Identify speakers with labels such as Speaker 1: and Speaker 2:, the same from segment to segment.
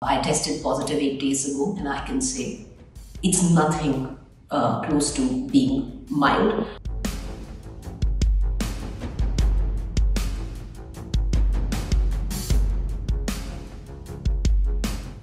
Speaker 1: I tested positive 8 days ago, and I can say it's nothing close to being mild.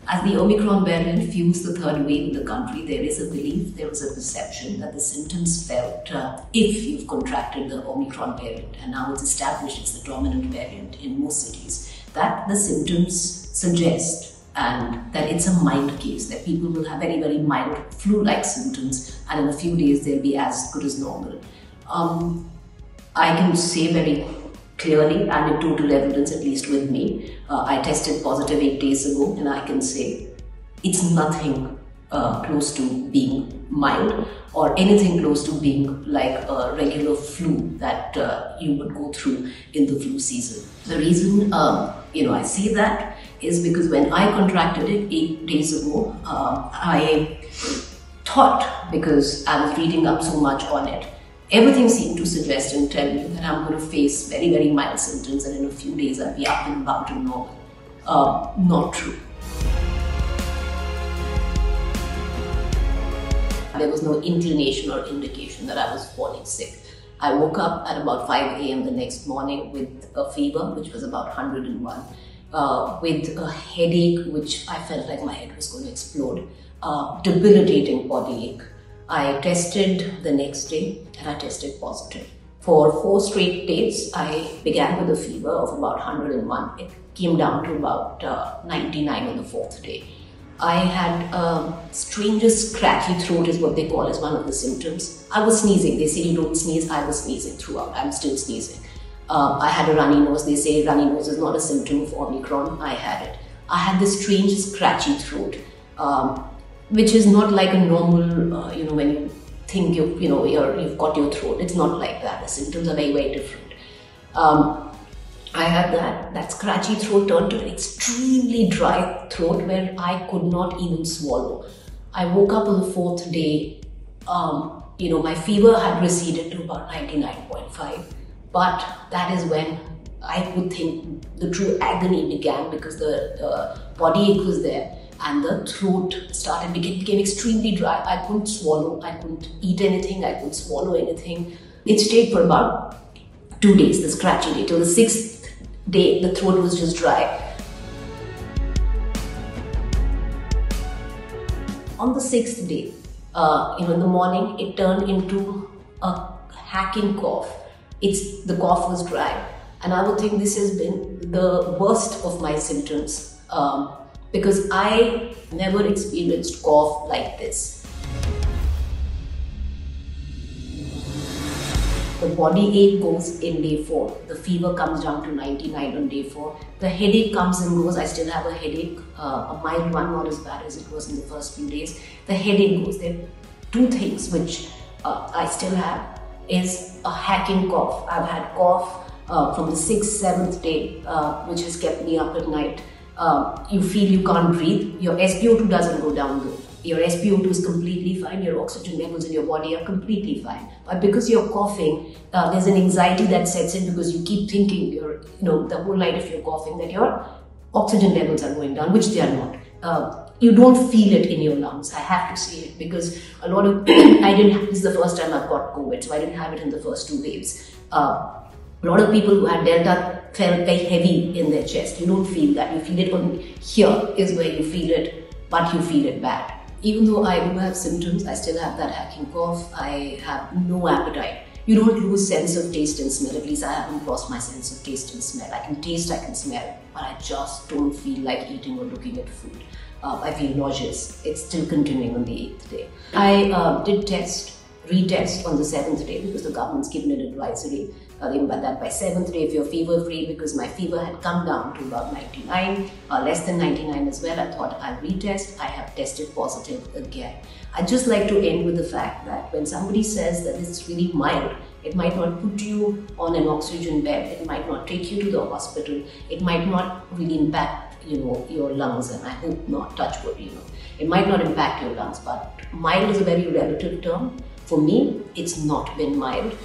Speaker 1: As the Omicron variant fuels the third wave in the country, there is a belief, there is a perception that the symptoms felt if you've contracted the Omicron variant, and now it's established it's the dominant variant in most cities, that the symptoms suggest and that it's a mild case, that people will have very, very mild flu-like symptoms, and in a few days they'll be as good as normal. I can say very clearly, anecdotal evidence at least with me, I tested positive 8 days ago, and I can say it's nothing close to being mild or anything close to being like a regular flu that you would go through in the flu season. The reason I say that is because when I contracted it 8 days ago, I thought, because I was reading up so much on it, everything seemed to suggest and tell me that I'm going to face very, very mild symptoms and in a few days I'll be up and about and normal. Not true. There was no inclination or indication that I was falling sick. I woke up at about 5 a.m. the next morning with a fever, which was about 101, with a headache, which I felt like my head was going to explode, debilitating body ache. I tested the next day and I tested positive. For 4 straight days, I began with a fever of about 101. It came down to about 99 on the 4th day. I had strangest scratchy throat is what they call as one of the symptoms. I was sneezing. They say you don't sneeze. I was sneezing throughout. I'm still sneezing. I had a runny nose. They say runny nose is not a symptom of Omicron. I had it. I had this strange scratchy throat, which is not like a normal, when you think you've got your throat. It's not like that. The symptoms are very, very different. I had that scratchy throat turned to an extremely dry throat where I could not even swallow. I woke up on the 4th day, my fever had receded to about 99.5, but that is when I would think the true agony began, because the body ache was there and the throat became extremely dry. I couldn't swallow, I couldn't eat anything, I couldn't swallow anything. It stayed for about 2 days, the scratchy day. Till the 6th day, the throat was just dry. On the 6th day, in the morning, it turned into a hacking cough. The cough was dry, and I would think this has been the worst of my symptoms, because I never experienced cough like this. The body ache goes in day 4. The fever comes down to 99 on day 4. The headache comes and goes. I still have a headache, a mild one, not as bad as it was in the first few days. The headache goes. There are 2 things which I still have is a hacking cough. I've had cough from the 6th, 7th day, which has kept me up at night. You feel you can't breathe. Your SpO2 doesn't go down though. Your SpO2 is completely fine, your oxygen levels in your body are completely fine. But because you're coughing, there's an anxiety that sets in, because you keep thinking the whole night if you're coughing that your oxygen levels are going down, which they are not. You don't feel it in your lungs. I have to say it, because a lot of, this is the first time I've got COVID, so I didn't have it in the first 2 waves. A lot of people who had Delta felt very heavy in their chest. You don't feel that. You feel it on here is where you feel it, but you feel it bad. Even though I do have symptoms, I still have that hacking cough. I have no appetite. You don't lose sense of taste and smell. At least I haven't lost my sense of taste and smell. I can taste, I can smell, but I just don't feel like eating or looking at food. I feel nauseous. It's still continuing on the 8th day. I did retest on the 7th day, because the government's given an advisory that by 7th day, if you're fever free, because my fever had come down to about 99, less than 99 as well, I thought I'll retest. I have tested positive again. I'd just like to end with the fact that when somebody says that it's really mild, it might not put you on an oxygen bed, it might not take you to the hospital, it might not really impact your lungs, and I hope not, touch wood, it might not impact your lungs, but mild is a very relative term. For me, it's not been mild.